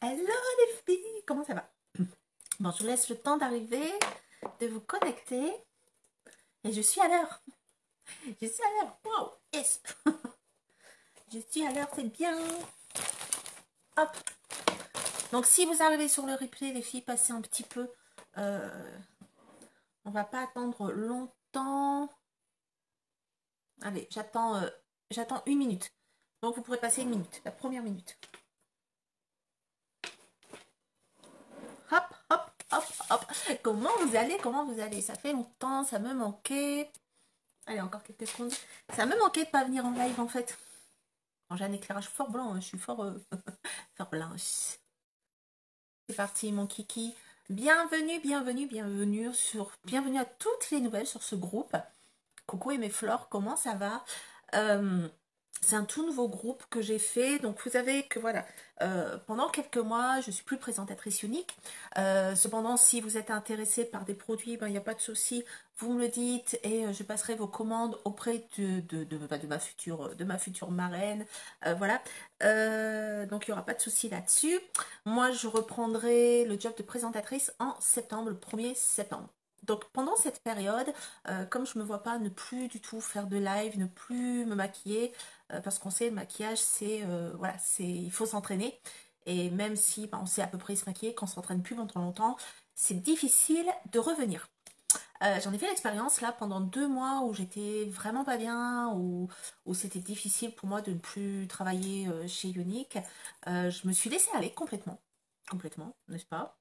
Hello les filles, comment ça va? Bon, je vous laisse le temps d'arriver, de vous connecter. Et je suis à l'heure. Je suis à l'heure. Wow, yes. Je suis à l'heure, c'est bien. Hop. Donc si vous arrivez sur le replay, les filles, passez un petit peu. Euh, on va pas attendre longtemps. Allez, j'attends une minute. Donc vous pourrez passer une minute, la première minute. Hop, hop, hop, hop. Comment vous allez? Comment vous allez? Ça fait longtemps, ça me manquait. Allez, encore quelques secondes. Ça me manquait de pas venir en live en fait. J'ai un éclairage fort blanc, hein, je suis fort, fort blanche. C'est parti mon kiki. Bienvenue, bienvenue, bienvenue à toutes les nouvelles sur ce groupe. Coucou et mes fleurs, comment ça va? Euh, c'est un tout nouveau groupe que j'ai fait. Donc vous savez que voilà, pendant quelques mois, je suis plus présentatrice unique. Cependant, si vous êtes intéressé par des produits, ben, il n'y a pas de souci. Vous me le dites et je passerai vos commandes auprès de ma future marraine. Voilà. Donc il n'y aura pas de souci là-dessus. Moi, je reprendrai le job de présentatrice en septembre, le 1er septembre. Donc pendant cette période, comme je me vois pas ne plus du tout faire de live, ne plus me maquiller, parce qu'on sait le maquillage c'est voilà, il faut s'entraîner. Et même si on sait à peu près se maquiller, quand on s'entraîne plus pendant longtemps, c'est difficile de revenir. J'en ai fait l'expérience là pendant 2 mois où j'étais vraiment pas bien, où c'était difficile pour moi de ne plus travailler chez Unique. Je me suis laissée aller complètement, n'est-ce pas?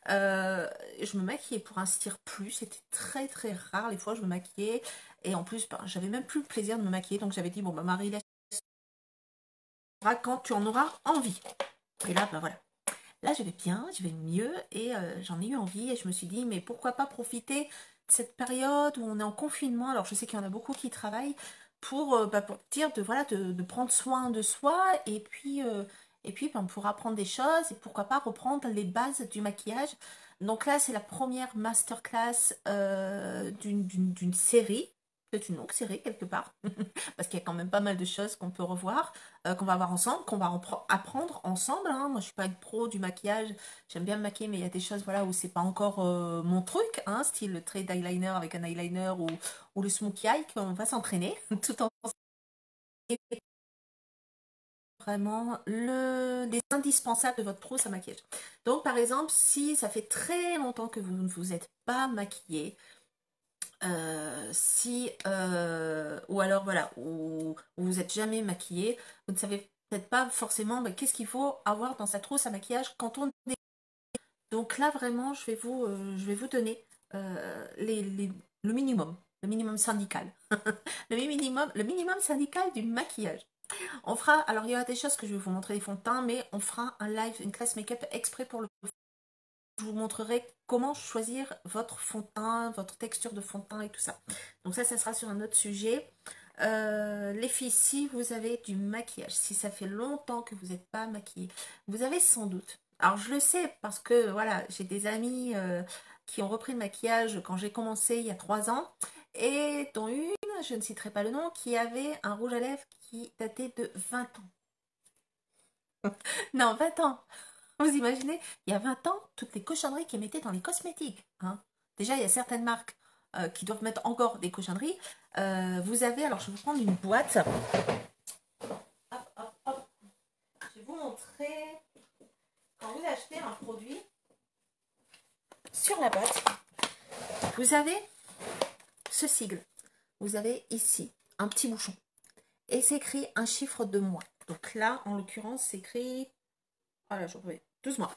Euh, je me maquillais pour ainsi dire plus, c'était très très rare les fois où je me maquillais et en plus ben, j'avais même plus le plaisir de me maquiller donc j'avais dit bon bah Marie laisse quand tu en auras envie. Et là ben voilà, là je vais bien, je vais mieux et j'en ai eu envie et je me suis dit mais pourquoi pas profiter de cette période où on est en confinement, alors je sais qu'il y en a beaucoup qui travaillent pour dire de voilà de prendre soin de soi et puis ben, pour apprendre des choses et pourquoi pas reprendre les bases du maquillage. Donc là c'est la première masterclass d'une série, peut-être une longue série quelque part, parce qu'il y a quand même pas mal de choses qu'on peut revoir, qu'on va voir ensemble, qu'on va apprendre ensemble. Hein. Moi, je suis pas une pro du maquillage. J'aime bien me maquiller, mais il y a des choses voilà, où c'est pas encore mon truc, hein, style le trait d'eyeliner avec un eyeliner ou le smokey eye, qu'on va s'entraîner tout en vraiment les indispensables de votre trousse à maquillage. Donc, par exemple, si ça fait très longtemps que vous ne vous êtes pas maquillé, si ou alors voilà ou vous êtes jamais maquillé, vous ne savez peut-être pas forcément bah, qu'est-ce qu'il faut avoir dans sa trousse à maquillage quand on est. Donc là vraiment je vais vous donner le minimum syndical le minimum syndical du maquillage. On fera, alors il y aura des choses que je vais vous montrer des fonds de teint, mais on fera un live, une classe make-up exprès pour le. Je vous montrerai comment choisir votre fond de teint, votre texture de fond de teint et tout ça. Donc ça sera sur un autre sujet. Les filles, si vous avez du maquillage, si ça fait longtemps que vous n'êtes pas maquillée, vous avez sans doute. Alors je le sais parce que voilà, j'ai des amis qui ont repris le maquillage quand j'ai commencé il y a 3 ans et dont une, je ne citerai pas le nom, qui avait un rouge à lèvres qui datait de 20 ans. Non, 20 ans. Vous imaginez, il y a 20 ans, toutes les cochonneries qu'ils mettaient dans les cosmétiques. Hein. Déjà, il y a certaines marques qui doivent mettre encore des cochonneries. Vous avez, alors je vais vous prendre une boîte. Hop, hop, hop. Je vais vous montrer. Quand vous achetez un produit, sur la boîte, vous avez ce sigle. Vous avez ici un petit bouchon. Et c'est écrit un chiffre de mois. Donc là, en l'occurrence, c'est écrit. Voilà, je reviens. 12 mois.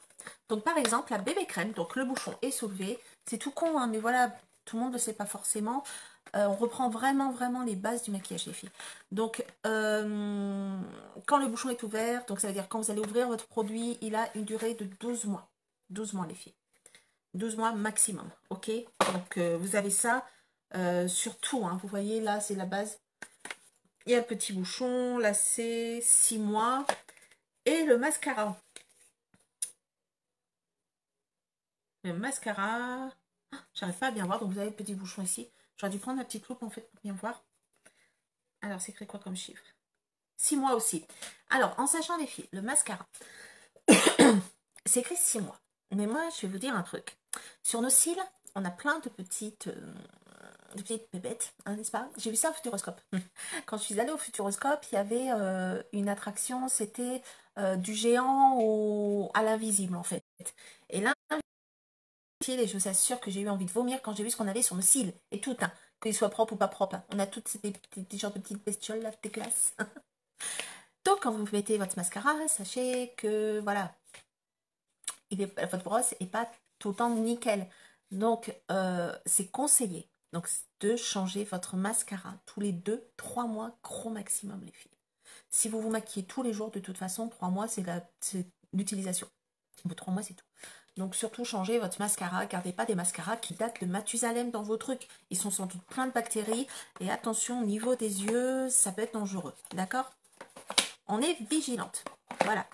Donc par exemple, la bébé crème, donc le bouchon est soulevé. C'est tout con, hein, mais voilà, tout le monde ne le sait pas forcément. On reprend vraiment les bases du maquillage les filles. Donc quand le bouchon est ouvert, donc ça veut dire quand vous allez ouvrir votre produit, il a une durée de 12 mois. 12 mois les filles. 12 mois maximum. Ok. Donc vous avez ça sur tout. Hein, vous voyez là, c'est la base. Il y a le petit bouchon, là c'est 6 mois. Et le mascara. Le mascara. J'arrive pas à bien voir, donc vous avez le petit bouchon ici. J'aurais dû prendre ma petite loupe en fait pour bien voir. Alors, c'est écrit quoi comme chiffre? 6 mois aussi. Alors, en sachant les filles, le mascara. c'est écrit 6 mois. Mais moi, je vais vous dire un truc. Sur nos cils, on a plein de petites bébêtes, hein, n'est-ce pas? J'ai vu ça au Futuroscope. Quand je suis allée au Futuroscope, il y avait une attraction, c'était du géant à l'invisible, en fait. Et là, et je vous assure que j'ai eu envie de vomir quand j'ai vu ce qu'on avait sur nos cils. Et tout, hein, qu'ils soient propres ou pas propres, hein. On a toutes des genres de petites bestioles, là, dégueulasses. Donc, quand vous mettez votre mascara, sachez que, voilà, votre brosse n'est pas tout le temps nickel. Donc, c'est conseillé donc, de changer votre mascara tous les 2-3 mois, gros maximum, les filles. Si vous vous maquillez tous les jours, de toute façon, 3 mois, c'est l'utilisation. Au bout de 3 mois, c'est tout. Donc, surtout, changez votre mascara. Gardez pas des mascaras qui datent de Mathusalem dans vos trucs. Ils sont sans doute pleins de bactéries. Et attention, au niveau des yeux, ça peut être dangereux. D'accord? On est vigilante. Voilà.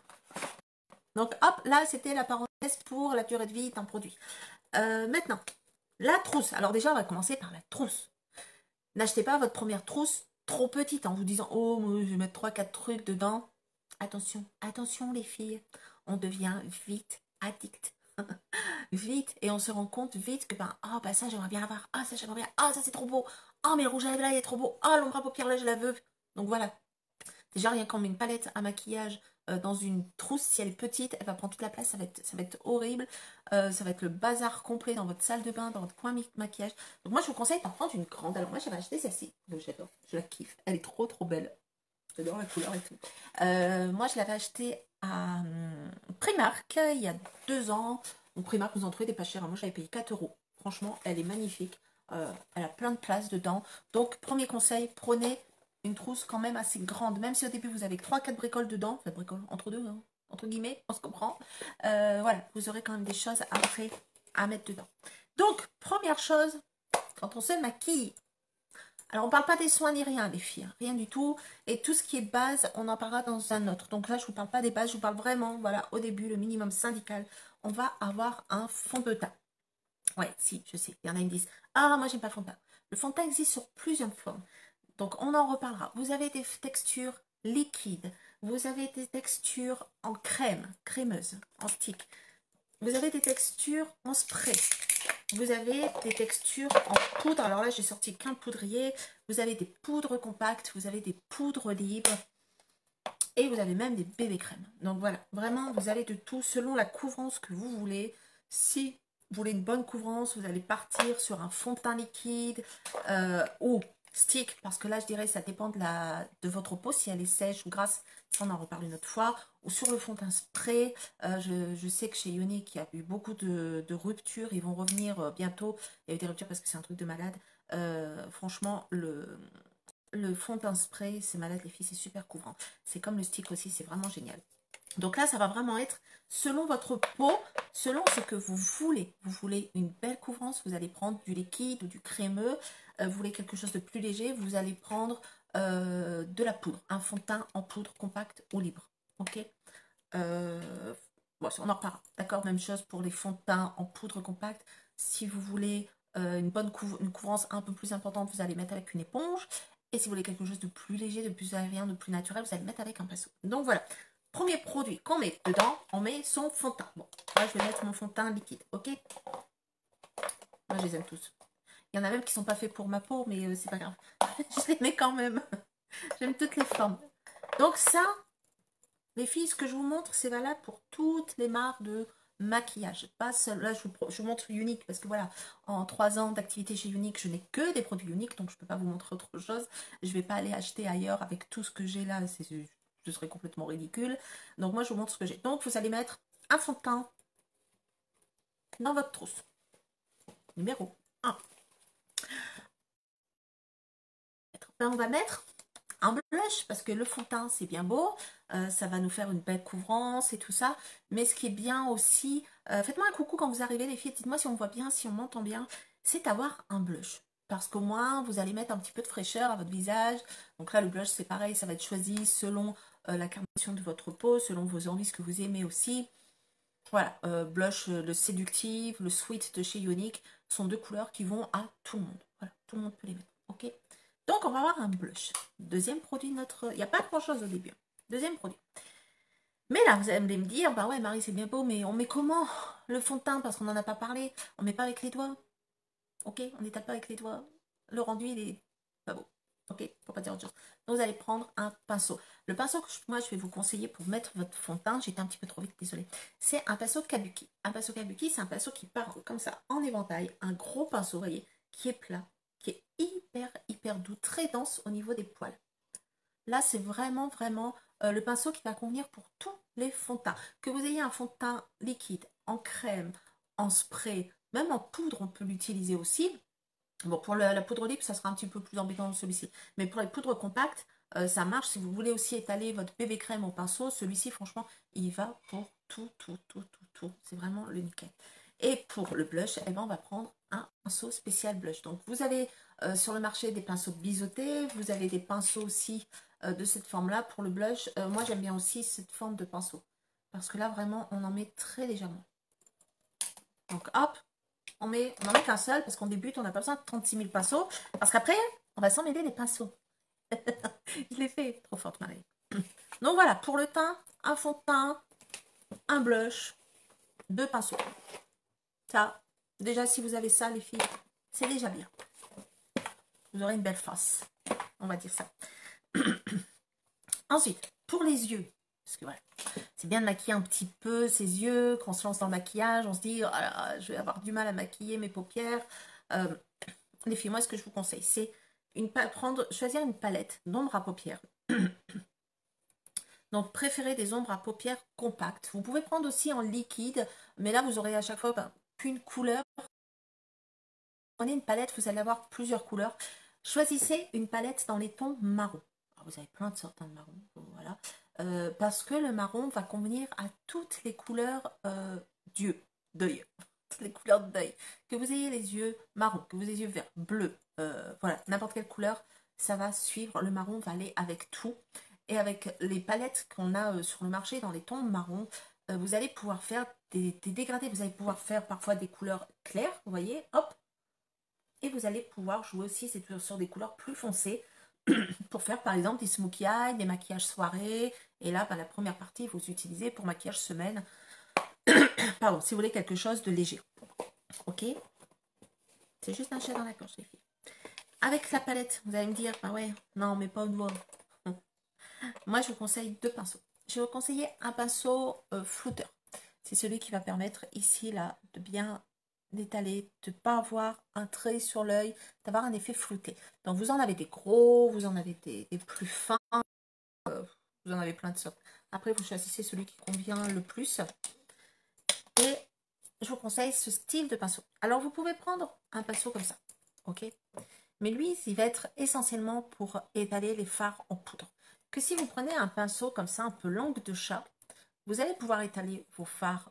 Donc, hop, là, c'était la parenthèse pour la durée de vie d'un produit. Maintenant, la trousse. Alors déjà, on va commencer par la trousse. N'achetez pas votre première trousse trop petite en vous disant « Oh, moi, je vais mettre 3-4 trucs dedans. » Attention, attention les filles. On devient vite addict. Vite. Et on se rend compte vite que oh, ça, j'aimerais bien avoir. Ah, ça, j'aimerais bien. Ah, ça, c'est trop beau. Oh, mais le rouge à lèvres, là, il est trop beau. Ah, l'ombre à paupières, là, je la veux. Donc voilà. Déjà, rien qu'en met une palette à maquillage dans une trousse, si elle est petite, elle va prendre toute la place, ça va être horrible. Ça va être le bazar complet dans votre salle de bain, dans votre coin maquillage. Donc moi, je vous conseille d'en prendre une grande. Alors moi, j'avais acheté celle-ci. J'adore, je la kiffe. Elle est trop, trop belle. J'adore la couleur et tout. Moi, je l'avais achetée à Primark il y a 2 ans. Donc Primark, vous en trouvez des pas chers. Moi, j'avais payé 4 euros. Franchement, elle est magnifique. Elle a plein de place dedans. Donc, premier conseil, prenez une trousse quand même assez grande. Même si au début, vous avez 3-4 bricoles dedans. Enfin, bricoles entre deux, hein, entre guillemets, on se comprend. Voilà, vous aurez quand même des choses après à mettre dedans. Donc, première chose, quand on se maquille, alors, on ne parle pas des soins ni rien, les filles, hein, rien du tout. Et tout ce qui est base, on en parlera dans un autre. Donc là, je ne vous parle pas des bases, je vous parle vraiment, voilà, au début, le minimum syndical. On va avoir un fond de teint. Ouais, si, je sais, il y en a qui me disent « Ah, moi, j'aime pas le fond de teint ». Le fond de teint existe sur plusieurs formes. Donc, on en reparlera. Vous avez des textures liquides. Vous avez des textures en crème, crémeuse, en stick. Vous avez des textures en spray. Vous avez des textures en poudre. Alors là, j'ai sorti qu'un poudrier. Vous avez des poudres compactes. Vous avez des poudres libres. Et vous avez même des bébés crèmes. Donc voilà, vraiment, vous avez de tout selon la couvrance que vous voulez. Si vous voulez une bonne couvrance, vous allez partir sur un fond de teint liquide ou stick. Parce que là, je dirais, ça dépend de votre peau. Si elle est sèche ou grasse, ça, on en reparle une autre fois. Ou sur le fond de teint spray. Je sais que chez Yonex, il y a eu beaucoup de ruptures. Ils vont revenir bientôt. Il y a eu des ruptures parce que c'est un truc de malade. Franchement, le fond de teint spray, c'est malade les filles, c'est super couvrant. C'est comme le stick aussi, c'est vraiment génial. Donc là, ça va vraiment être selon votre peau, selon ce que vous voulez. Vous voulez une belle couvrance, vous allez prendre du liquide ou du crémeux. Vous voulez quelque chose de plus léger, vous allez prendre de la poudre. Un fond de teint en poudre compacte ou libre. Ok, bon, on en reparlera. D'accord, même chose pour les fonds de teint en poudre compacte. Si vous voulez une couvrance un peu plus importante, vous allez mettre avec une éponge. Et si vous voulez quelque chose de plus léger, de plus aérien, de plus naturel, vous allez mettre avec un pinceau. Donc voilà, premier produit qu'on met dedans, on met son fond de teint. Bon, là je vais mettre mon fond de teint liquide, ok? Moi je les aime tous. Il y en a même qui sont pas faits pour ma peau, mais c'est pas grave. Je les mets quand même. J'aime toutes les formes. Donc ça, les filles, ce que je vous montre, c'est valable pour toutes les marques de maquillage. Pas seul. Là, je vous montre Unique parce que voilà, en 3 ans d'activité chez Unique, je n'ai que des produits Unique, donc je ne peux pas vous montrer autre chose. Je ne vais pas aller acheter ailleurs avec tout ce que j'ai là, ce serait complètement ridicule. Donc moi, je vous montre ce que j'ai. Donc vous allez mettre un fond de teint dans votre trousse. Numéro 1. Ben, on va mettre un blush parce que le fond de teint c'est bien beau, ça va nous faire une belle couvrance et tout ça, mais ce qui est bien aussi, faites-moi un coucou quand vous arrivez les filles, dites-moi si on voit bien, si on m'entend bien, c'est avoir un blush parce qu'au moins vous allez mettre un petit peu de fraîcheur à votre visage. Donc là le blush c'est pareil, ça va être choisi selon la carnation de votre peau, selon vos envies, ce que vous aimez aussi. Voilà, blush, le séductif, le sweet de chez Yonex sont 2 couleurs qui vont à tout le monde. Voilà, tout le monde peut les mettre, ok? Donc, on va avoir un blush. Deuxième produit, il n'y a pas grand-chose au début. Deuxième produit. Mais là, vous allez me dire, bah ouais, Marie, c'est bien beau, mais on met comment le fond de teint? Parce qu'on n'en a pas parlé. On met pas avec les doigts. Ok, on n'étale pas avec les doigts. Le rendu, il est pas beau. Ok, faut pas dire autre chose. Donc, vous allez prendre un pinceau. Le pinceau que moi, je vais vous conseiller pour mettre votre fond de teint, j'étais un petit peu trop vite, désolée. C'est un pinceau Kabuki. Un pinceau Kabuki, c'est un pinceau qui part comme ça, en éventail. Un gros pinceau, vous voyez, qui est plat, qui est hyper, hyper doux, très dense au niveau des poils. Là, c'est vraiment, vraiment le pinceau qui va convenir pour tous les fonds de teint. Que vous ayez un fond de teint liquide, en crème, en spray, même en poudre, on peut l'utiliser aussi. Bon, pour la poudre libre, ça sera un petit peu plus embêtant que celui-ci. Mais pour les poudres compactes, ça marche. Si vous voulez aussi étaler votre bébé crème au pinceau, celui-ci, franchement, il va pour tout, tout, tout, tout, tout. C'est vraiment le nickel. Et pour le blush, eh ben, on va prendre un pinceau spécial blush. Donc, vous avez sur le marché des pinceaux biseautés. Vous avez des pinceaux aussi de cette forme-là pour le blush. Moi, j'aime bien aussi cette forme de pinceau. Parce que là, vraiment, on en met très légèrement. Donc, hop, on n'en met qu'un seul parce qu'on débute, on n'a pas besoin de 36 000 pinceaux. Parce qu'après, on va s'en mêler les pinceaux. Je l'ai fait, trop forte Marie. Donc voilà, pour le teint, un fond de teint, un blush, deux pinceaux. Ça, déjà si vous avez ça les filles, c'est déjà bien. Vous aurez une belle face, on va dire ça. Ensuite, pour les yeux, parce que voilà, c'est bien de maquiller un petit peu ses yeux, quand on se lance dans le maquillage, on se dit, oh là, je vais avoir du mal à maquiller mes paupières. Les filles, moi ce que je vous conseille, c'est choisir une palette d'ombre à paupières. Donc, préférez des ombres à paupières compactes. Vous pouvez prendre aussi en liquide, mais là, vous aurez à chaque fois qu'une couleur. Prenez une palette, vous allez avoir plusieurs couleurs. Choisissez une palette dans les tons marron. Alors, vous avez plein de sortes de marron, voilà. Parce que le marron va convenir à toutes les couleurs d'œil. Toutes les couleurs d'œil. Que vous ayez les yeux marron, que vous ayez les yeux verts, bleus, voilà, n'importe quelle couleur, ça va suivre. Le marron va aller avec tout. Et avec les palettes qu'on a sur le marché dans les tons marron, vous allez pouvoir faire des dégradés. Vous allez pouvoir faire parfois des couleurs claires, vous voyez, hop. Et vous allez pouvoir jouer aussi sur des couleurs plus foncées pour faire par exemple des smokey eyes, des maquillages soirée. Et là, la première partie, vous utilisez pour maquillage semaine. Pardon, si vous voulez quelque chose de léger. Ok? C'est juste un chat dans la gorge, les filles. Avec la palette, vous allez me dire, bah ouais, non, mais pas au doigt. Moi, je vous conseille deux pinceaux. Je vais vous conseiller un pinceau flouteur. C'est celui qui va permettre ici, là, de bien d'étaler, de ne pas avoir un trait sur l'œil, d'avoir un effet flouté. Donc, vous en avez des gros, vous en avez des plus fins, vous en avez plein de sortes. Après, vous choisissez celui qui convient le plus. Et je vous conseille ce style de pinceau. Alors, vous pouvez prendre un pinceau comme ça, ok? Mais lui, il va être essentiellement pour étaler les fards en poudre. Que si vous prenez un pinceau comme ça, un peu langue de chat, vous allez pouvoir étaler vos fards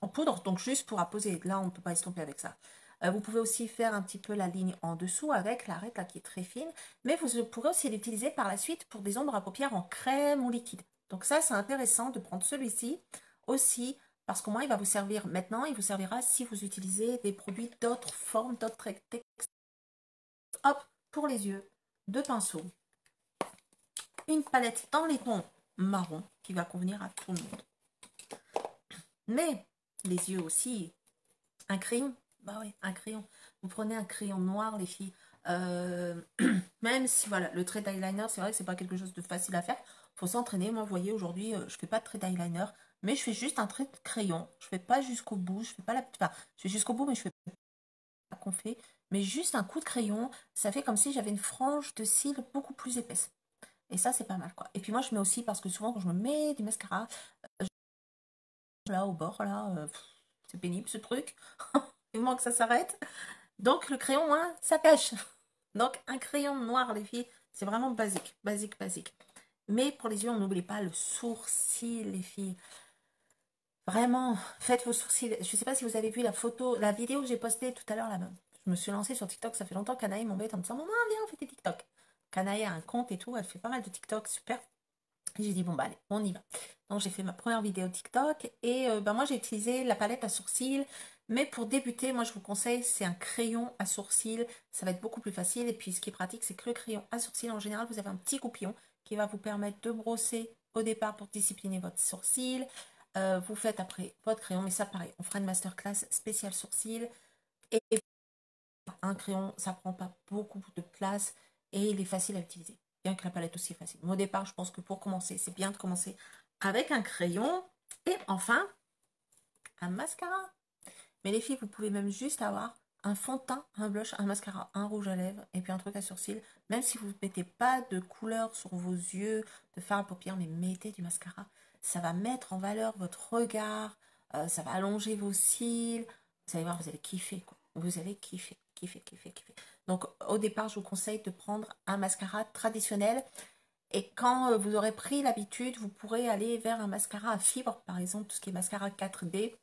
en poudre, donc juste pour apposer. Là, on ne peut pas estomper avec ça. Vous pouvez aussi faire un petit peu la ligne en dessous avec l'arête là qui est très fine, mais vous pourrez aussi l'utiliser par la suite pour des ombres à paupières en crème ou liquide. Donc ça, c'est intéressant de prendre celui-ci aussi, parce qu'au moins, il va vous servir maintenant, il vous servira si vous utilisez des produits d'autres formes, d'autres textures. Hop, pour les yeux, deux pinceaux, une palette dans les tons marron qui va convenir à tout le monde. Mais les yeux aussi, un crayon, bah ouais, un crayon. Vous prenez un crayon noir, les filles. Même si voilà, le trait d'eyeliner, c'est vrai que c'est pas quelque chose de facile à faire. Faut s'entraîner. Moi, vous voyez, aujourd'hui, je fais pas de trait d'eyeliner, mais je fais juste un trait de crayon. Je fais pas jusqu'au bout, je fais pas la, enfin, je fais jusqu'au bout, mais je fais pas qu'on fait. Mais juste un coup de crayon, ça fait comme si j'avais une frange de cils beaucoup plus épaisse. Et ça, c'est pas mal, quoi. Et puis moi, je mets aussi, parce que souvent, quand je me mets du mascara, là, au bord, là, c'est pénible, ce truc. Il manque que ça s'arrête. Donc, le crayon, hein, ça pêche. Donc, un crayon noir, les filles, c'est vraiment basique, basique, basique. Mais pour les yeux, on n'oublie pas le sourcil, les filles. Vraiment, faites vos sourcils. Je ne sais pas si vous avez vu la photo, la vidéo que j'ai postée tout à l'heure là-bas. Je me suis lancée sur TikTok, ça fait longtemps qu'Anaï m'embête en me disant, maman, viens, on fait des TikTok. Qu'Anaï a un compte et tout, elle fait pas mal de TikTok, super. Et j'ai dit, bon, bah allez, on y va. Donc, j'ai fait ma première vidéo TikTok et moi, j'ai utilisé la palette à sourcils. Mais pour débuter, moi, je vous conseille, c'est un crayon à sourcils. Ça va être beaucoup plus facile. Et puis, ce qui est pratique, c'est que le crayon à sourcils, en général, vous avez un petit goupillon qui va vous permettre de brosser au départ pour discipliner votre sourcil. Vous faites après votre crayon, mais ça pareil, on fera une masterclass spéciale sourcil. Et un crayon, ça prend pas beaucoup de place et il est facile à utiliser. Bien que la palette aussi est facile. Mais au départ, je pense que pour commencer, c'est bien de commencer avec un crayon. Et enfin, un mascara. Mais les filles, vous pouvez même juste avoir un fond de teint, un blush, un mascara, un rouge à lèvres et puis un truc à sourcils. Même si vous ne mettez pas de couleur sur vos yeux, de fard à paupières, mais mettez du mascara. Ça va mettre en valeur votre regard, ça va allonger vos cils. Vous allez voir, vous allez kiffer, quoi. Vous allez kiffer, kiffer, kiffer, kiffer. Donc au départ, je vous conseille de prendre un mascara traditionnel. Et quand vous aurez pris l'habitude, vous pourrez aller vers un mascara à fibres, par exemple tout ce qui est mascara 4D,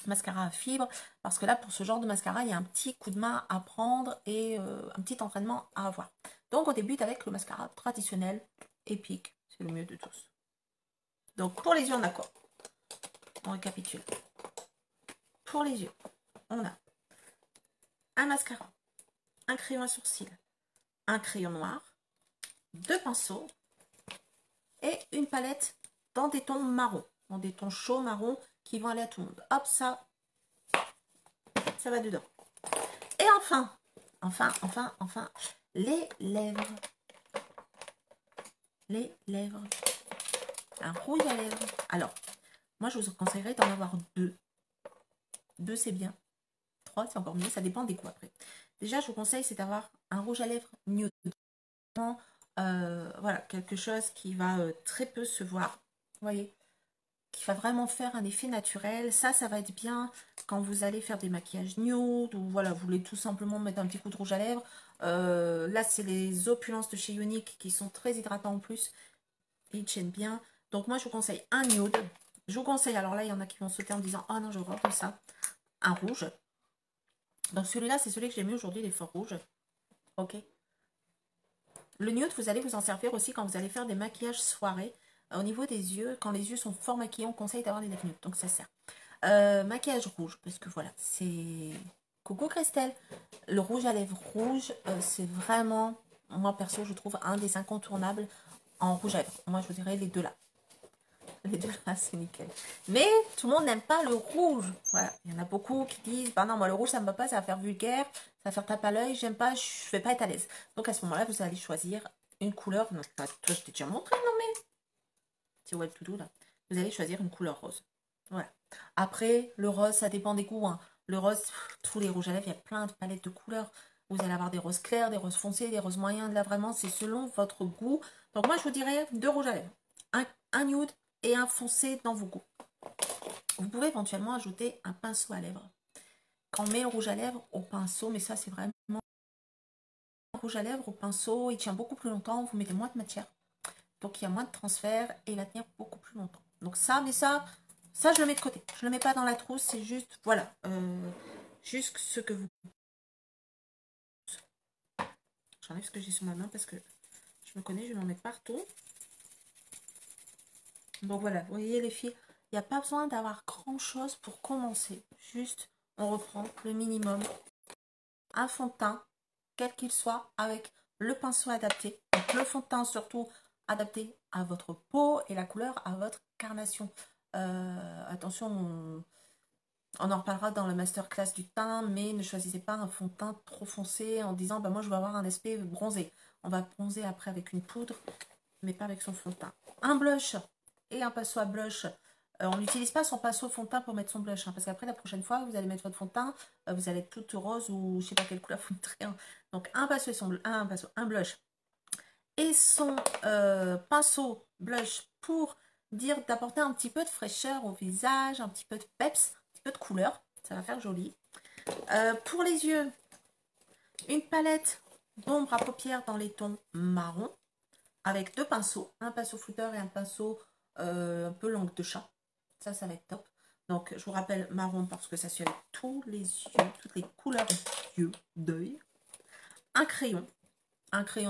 mascara à fibres, parce que là, pour ce genre de mascara, il y a un petit coup de main à prendre et un petit entraînement à avoir. Donc, on débute avec le mascara traditionnel, épique, c'est le mieux de tous. Donc, pour les yeux, on a quoi? On récapitule. Pour les yeux, on a un mascara, un crayon à sourcils, un crayon noir, deux pinceaux et une palette dans des tons marrons, dans des tons chauds marrons qui vont aller à tout le monde. Hop, ça va dedans. Et enfin, les lèvres. Les lèvres. Un rouge à lèvres. Alors, moi, je vous conseillerais d'en avoir deux. Deux, c'est bien. Trois, c'est encore mieux. Ça dépend des goûts après. Déjà, je vous conseille, c'est d'avoir un rouge à lèvres nude. Voilà, quelque chose qui va très peu se voir. Vous voyez, qui va vraiment faire un effet naturel. Ça va être bien quand vous allez faire des maquillages nude ou voilà, vous voulez tout simplement mettre un petit coup de rouge à lèvres. Là, c'est les opulences de chez Unique qui sont très hydratants en plus. Ils tiennent bien. Donc, moi, je vous conseille un nude. Je vous conseille, alors là, il y en a qui vont sauter en disant, oh non, je vois ça. Un rouge. Donc, celui-là, c'est celui que j'ai mis aujourd'hui, les forts rouges. Ok. Le nude, vous allez vous en servir aussi quand vous allez faire des maquillages soirée. Au niveau des yeux, quand les yeux sont fort maquillés, on conseille d'avoir des lèvres nudes. Donc, ça sert. Maquillage rouge, parce que voilà, c'est... Coucou Christelle. Le rouge à lèvres rouge, c'est vraiment, moi perso, je trouve un des incontournables en rouge à lèvres. Moi, je vous dirais les deux là. Les deux là, c'est nickel. Mais tout le monde n'aime pas le rouge. Voilà, il y en a beaucoup qui disent, bah non, moi le rouge, ça me va pas, ça va faire vulgaire, ça va faire tape à l'œil, j'aime pas, je vais pas être à l'aise. Donc à ce moment-là, vous allez choisir une couleur. Non, toi, je t'ai déjà montré, non mais... C'est Web to Do là. Vous allez choisir une couleur rose. Voilà. Après, le rose, ça dépend des goûts. Hein. Le rose, tous les rouges à lèvres, il y a plein de palettes de couleurs. Vous allez avoir des roses clairs, des roses foncées, des roses moyens. Là, vraiment, c'est selon votre goût. Donc, moi, je vous dirais deux rouges à lèvres. Un nude et un foncé dans vos goûts. Vous pouvez éventuellement ajouter un pinceau à lèvres. Quand on met le rouge à lèvres au pinceau, mais ça, c'est vraiment... Le rouge à lèvres au pinceau, il tient beaucoup plus longtemps. Vous mettez moins de matière. Donc, il y a moins de transfert et il va tenir beaucoup plus longtemps. Donc, ça, mais ça, je le mets de côté. Je ne le mets pas dans la trousse. C'est juste, voilà, juste ce que vous... J'enlève ce que j'ai sur ma main parce que je me connais, je vais m'en mettre partout. Donc, voilà, vous voyez les filles, il n'y a pas besoin d'avoir grand-chose pour commencer. Juste, on reprend le minimum. Un fond de teint, quel qu'il soit, avec le pinceau adapté. Donc, le fond de teint, surtout, adapté à votre peau et la couleur à votre carnation. Attention, on en reparlera dans la masterclass du teint, mais ne choisissez pas un fond de teint trop foncé en disant bah, moi je veux avoir un aspect bronzé. On va bronzer après avec une poudre, mais pas avec son fond de teint. Un blush et un pinceau à blush. On n'utilise pas son pinceau fond de teint pour mettre son blush, hein, parce qu'après la prochaine fois, vous allez mettre votre fond de teint, vous allez être toute rose ou je sais pas quelle couleur vous mettrez. Hein. Donc un pinceau et un blush et son pinceau blush pour dire d'apporter un petit peu de fraîcheur au visage, un petit peu de peps, un petit peu de couleur, ça va faire joli. Pour les yeux, une palette d'ombre à paupières dans les tons marron avec deux pinceaux, un pinceau flouteur et un pinceau un peu langue de chat. Ça va être top. Donc, je vous rappelle marron parce que ça suit avec tous les yeux, toutes les couleurs d'yeux, d'œil. Un crayon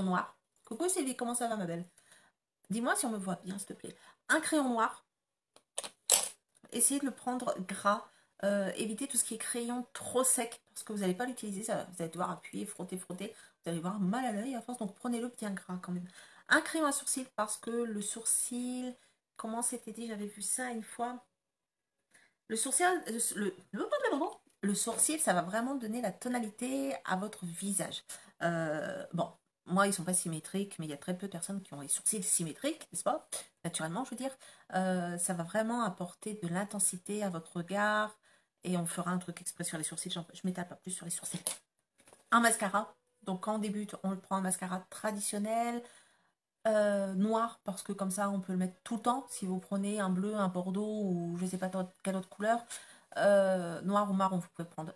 noir. Coucou Sylvie, comment ça va ma belle? Dis-moi si on me voit bien, s'il te plaît. Un crayon noir. Essayez de le prendre gras. Évitez tout ce qui est crayon trop sec parce que vous n'allez pas l'utiliser. Vous allez devoir appuyer, frotter, frotter. Vous allez avoir mal à l'œil à force. Donc prenez-le bien gras quand même. Un crayon à sourcils parce que le sourcil, comment c'était dit, j'avais vu ça une fois. Le sourcil, le sourcil, ça va vraiment donner la tonalité à votre visage. Bon, moi, ils sont pas symétriques, mais il y a très peu de personnes qui ont les sourcils symétriques, n'est-ce pas? Naturellement, je veux dire. Ça va vraiment apporter de l'intensité à votre regard. Et on fera un truc exprès sur les sourcils. Je m'étale pas plus sur les sourcils. Un mascara. Donc, quand on débute, on le prend un mascara traditionnel. Noir, parce que comme ça on peut le mettre tout le temps. Si vous prenez un bleu, un bordeaux ou je sais pas quelle autre couleur, noir ou marron, vous pouvez prendre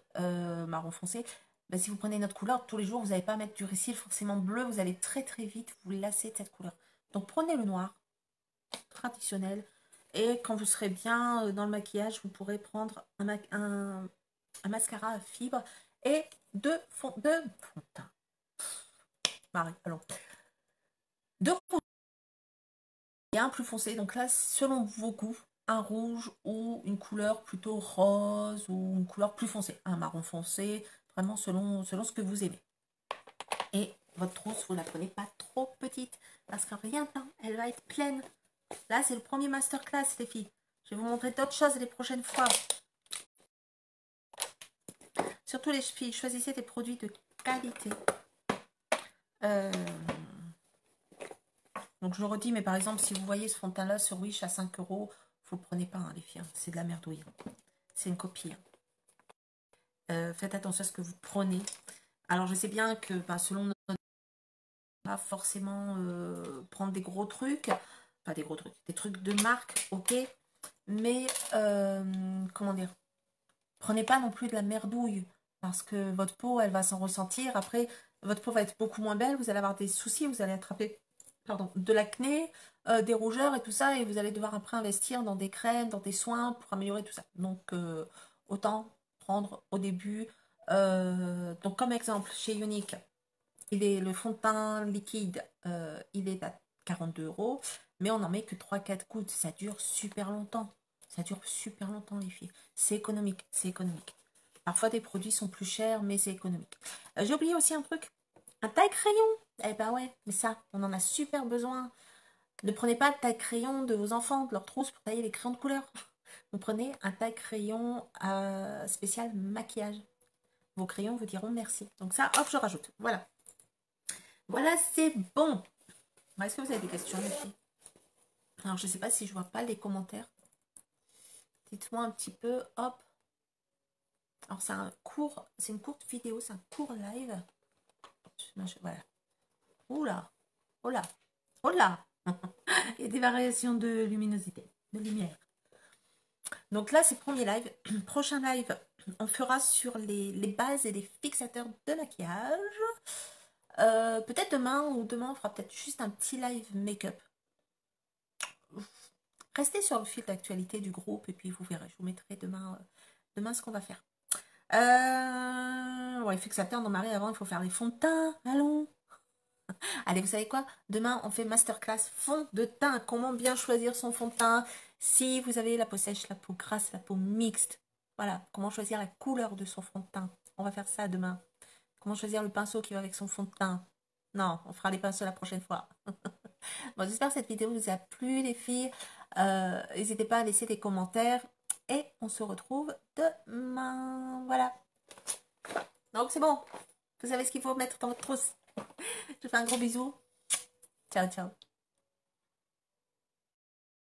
marron foncé. Ben, si vous prenez notre couleur tous les jours, vous n'allez pas mettre du récil forcément bleu, vous allez très très vite vous lasser de cette couleur. Donc prenez le noir traditionnel et quand vous serez bien dans le maquillage, vous pourrez prendre un mascara à fibres et deux fonds de fond de teint. Marie, allons. Deux bien plus foncé. Donc là, selon vos goûts, un rouge ou une couleur plutôt rose ou une couleur plus foncée, un marron foncé, vraiment selon ce que vous aimez. Et votre trousse, vous ne la prenez pas trop petite parce que rien de temps, elle va être pleine. Là, c'est le premier masterclass, les filles. Je vais vous montrer d'autres choses les prochaines fois. Surtout les filles, choisissez des produits de qualité. Donc je le redis, mais par exemple, si vous voyez ce fond de teint-là sur Wish à 5 euros, vous ne le prenez pas, hein, les filles. C'est de la merdouille. C'est une copie. Faites attention à ce que vous prenez. Alors je sais bien que selon notre pas forcément prendre des gros trucs. Pas des gros trucs, des trucs de marque, ok. Mais comment dire, prenez pas non plus de la merdouille. Parce que votre peau, elle va s'en ressentir. Après, votre peau va être beaucoup moins belle. Vous allez avoir des soucis. Vous allez attraper de l'acné, des rougeurs et tout ça. Et vous allez devoir après investir dans des crèmes, dans des soins pour améliorer tout ça. Donc, autant prendre au début. Donc, comme exemple, chez Unique, le fond de teint liquide, il est à 42 euros. Mais on n'en met que 3-4 gouttes. Ça dure super longtemps. Ça dure super longtemps, les filles. C'est économique. C'est économique. Parfois, des produits sont plus chers, mais c'est économique. J'ai oublié aussi un truc. Un taille-crayon. Eh ben ouais, mais ça, on en a super besoin. Ne prenez pas le taille-crayon de vos enfants, de leur trousse pour tailler les crayons de couleur. Vous prenez un taille-crayon spécial maquillage. Vos crayons vous diront merci. Donc ça, hop, je rajoute. Voilà. Voilà, c'est bon. Est-ce que vous avez des questions, les filles? Alors, je ne sais pas si je vois pas les commentaires. Dites-moi un petit peu. Hop. Alors, c'est une courte vidéo, c'est un court live. Voilà. Oula. Oula. Oula. Il y a des variations de luminosité, de lumière. Donc là, c'est le premier live. Prochain live, on fera sur les bases et les fixateurs de maquillage. Peut-être demain ou demain, on fera peut-être juste un petit live make-up. Restez sur le fil d'actualité du groupe et puis vous verrez. Je vous mettrai demain ce qu'on va faire. Ouais, fixateur, non, Marie, avant, il faut faire les fonds de teint. Allons. Allez, vous savez quoi? Demain, on fait masterclass fond de teint. Comment bien choisir son fond de teint si vous avez la peau sèche, la peau grasse, la peau mixte. Voilà, comment choisir la couleur de son fond de teint. On va faire ça demain. Comment choisir le pinceau qui va avec son fond de teint. Non, on fera les pinceaux la prochaine fois. Bon, j'espère que cette vidéo vous a plu, les filles. N'hésitez pas à laisser des commentaires. Et on se retrouve demain. Voilà. Donc, c'est bon. Vous savez ce qu'il faut mettre dans votre trousse. Je vous fais un gros bisou. Ciao, ciao.